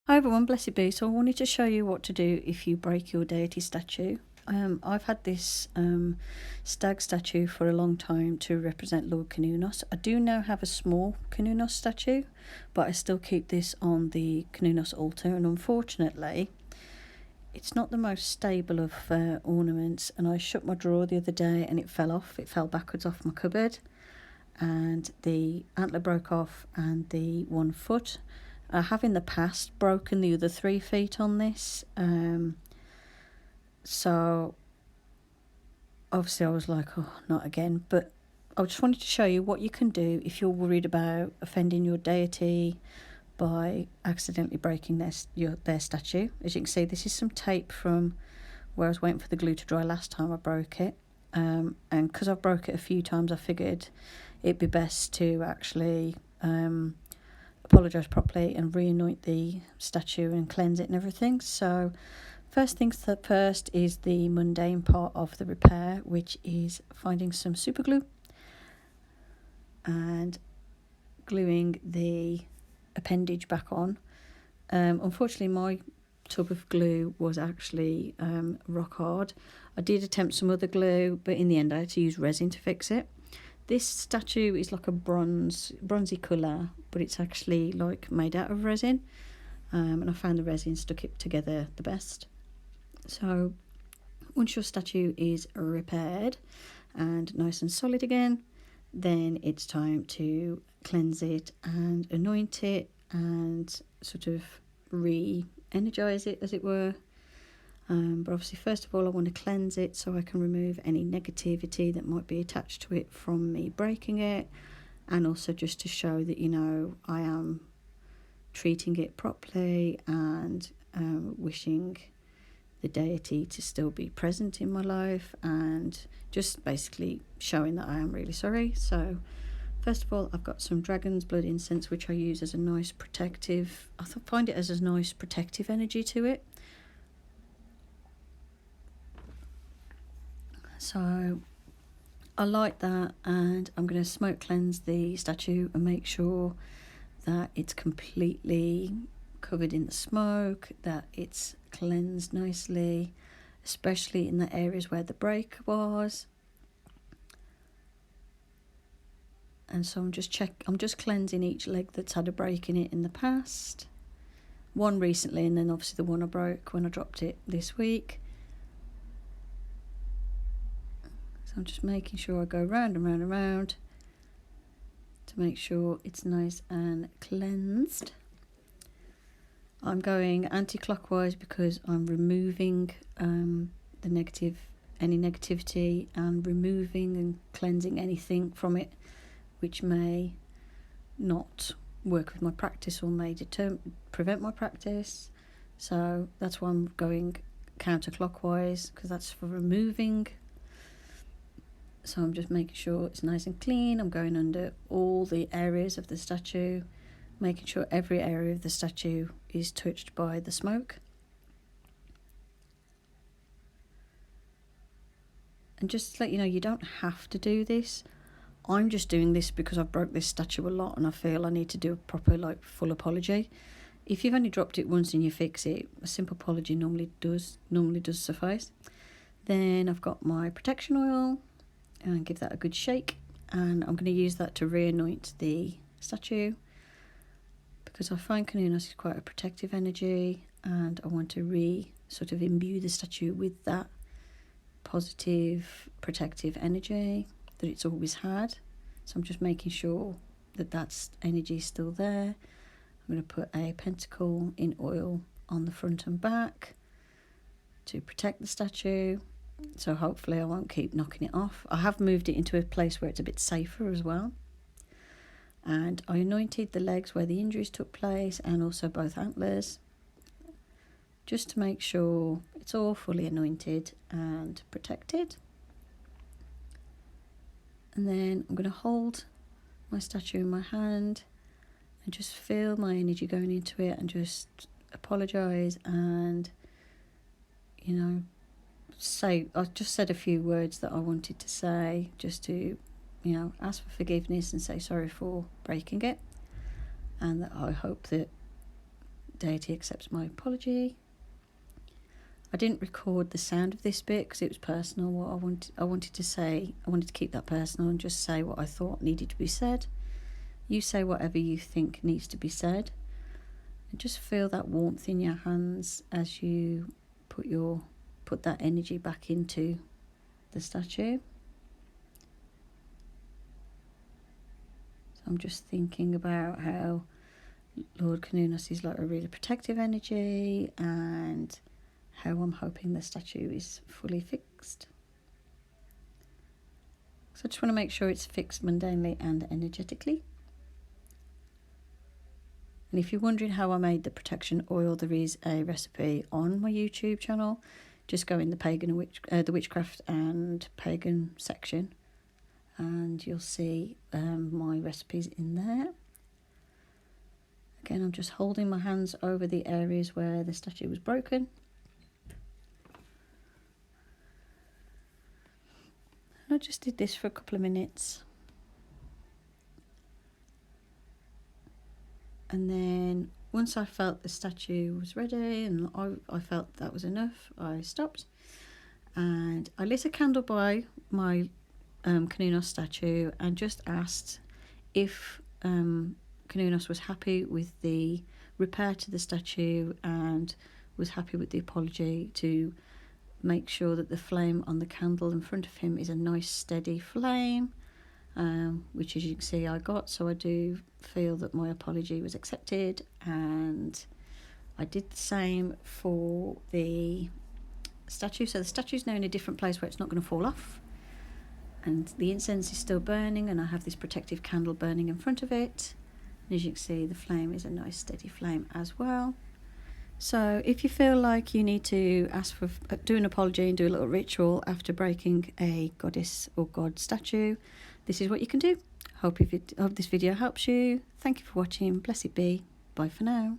Hi everyone, blessed be. So I wanted to show you what to do if you break your deity statue. I've had this stag statue for a long time to represent Lord Canunos. I do now have a small Canunos statue, but I still keep this on the Canunos altar, and unfortunately it's not the most stable of ornaments, and I shut my drawer the other day and it fell off. It fell backwards off my cupboard and the antler broke off and the 1 foot. I have in the past broken the other 3 feet on this, so obviously I was like, oh, not again. But I just wanted to show you what you can do if you're worried about offending your deity by accidentally breaking their statue. As you can see, this is some tape from where I was waiting for the glue to dry last time I broke it, and because I've broke it a few times, I figured it'd be best to actually apologise properly and re-anoint the statue and cleanse it and everything. So first things first is the mundane part of the repair, which is finding some super glue and gluing the appendage back on. Unfortunately, my tub of glue was actually rock hard. I did attempt some other glue, but in the end I had to use resin to fix it. This statue is like a bronzy colour, but it's actually like made out of resin, and I found the resin stuck it together the best. So once your statue is repaired and nice and solid again, then it's time to cleanse it and anoint it and sort of re-energise it, as it were. But obviously, first of all, I want to cleanse it so I can remove any negativity that might be attached to it from me breaking it, and also just to show that, I am treating it properly and wishing the deity to still be present in my life, and just basically showing that I am really sorry. So first of all, I've got some dragon's blood incense, which I use as a nice protective, find it as a nice protective energy to it. So I like that, and I'm going to smoke cleanse the statue and make sure that it's completely covered in the smoke, that it's cleansed nicely, especially in the areas where the break was. And so I'm just cleansing each leg that's had a break in it in the past. One recently, and then obviously the one I broke when I dropped it this week. I'm just making sure I go round and round and round to make sure it's nice and cleansed. I'm going anti-clockwise because I'm removing any negativity, and removing and cleansing anything from it which may not work with my practice or may prevent my practice. So that's why I'm going counterclockwise, because that's for removing. So I'm just making sure it's nice and clean. I'm going under all the areas of the statue, making sure every area of the statue is touched by the smoke. And just to let you know, you don't have to do this. I'm just doing this because I've broke this statue a lot and I feel I need to do a proper, full apology. If you've only dropped it once and you fix it, a simple apology normally does suffice. Then I've got my protection oil, and give that a good shake, and I'm going to use that to re-anoint the statue, because I find Canunos is quite a protective energy, and I want to sort of imbue the statue with that positive protective energy that it's always had. So I'm just making sure that that's energy is still there. I'm going to put a pentacle in oil on the front and back to protect the statue. So hopefully I won't keep knocking it off. I have moved it into a place where it's a bit safer as well. And I anointed the legs where the injuries took place, and also both antlers, just to make sure it's all fully anointed and protected. And then I'm going to hold my statue in my hand and just feel my energy going into it, and just apologise and, I've just said a few words that I wanted to say, just to, ask for forgiveness and say sorry for breaking it, and that I hope that deity accepts my apology. I didn't record the sound of this bit because it was personal. What I wanted to say, I wanted to keep that personal and just say what I thought needed to be said. You say whatever you think needs to be said. And just feel that warmth in your hands as you put that energy back into the statue. So I'm just thinking about how Lord Canunos is like a really protective energy, and how I'm hoping the statue is fully fixed. So I just want to make sure it's fixed mundanely and energetically. And if you're wondering how I made the protection oil, there is a recipe on my YouTube channel. Just go in the pagan and the witchcraft and pagan section, and you'll see my recipes in there. Again, I'm just holding my hands over the areas where the statue was broken. I just did this for a couple of minutes. And then once I felt the statue was ready and I felt that was enough, I stopped. And I lit a candle by my Canunos statue and just asked if Canunos was happy with the repair to the statue and was happy with the apology, to make sure that the flame on the candle in front of him is a nice steady flame, which, as you can see, I got. So I do feel that my apology was accepted, and I did the same for the statue. So the statue's now in a different place where it's not going to fall off, and the incense is still burning, and I have this protective candle burning in front of it. And as you can see, the flame is a nice steady flame as well. So if you feel like you need to do an apology and do a little ritual after breaking a goddess or god statue, this is what you can do. Hope this video helps you. Thank you for watching. Blessed be. Bye for now.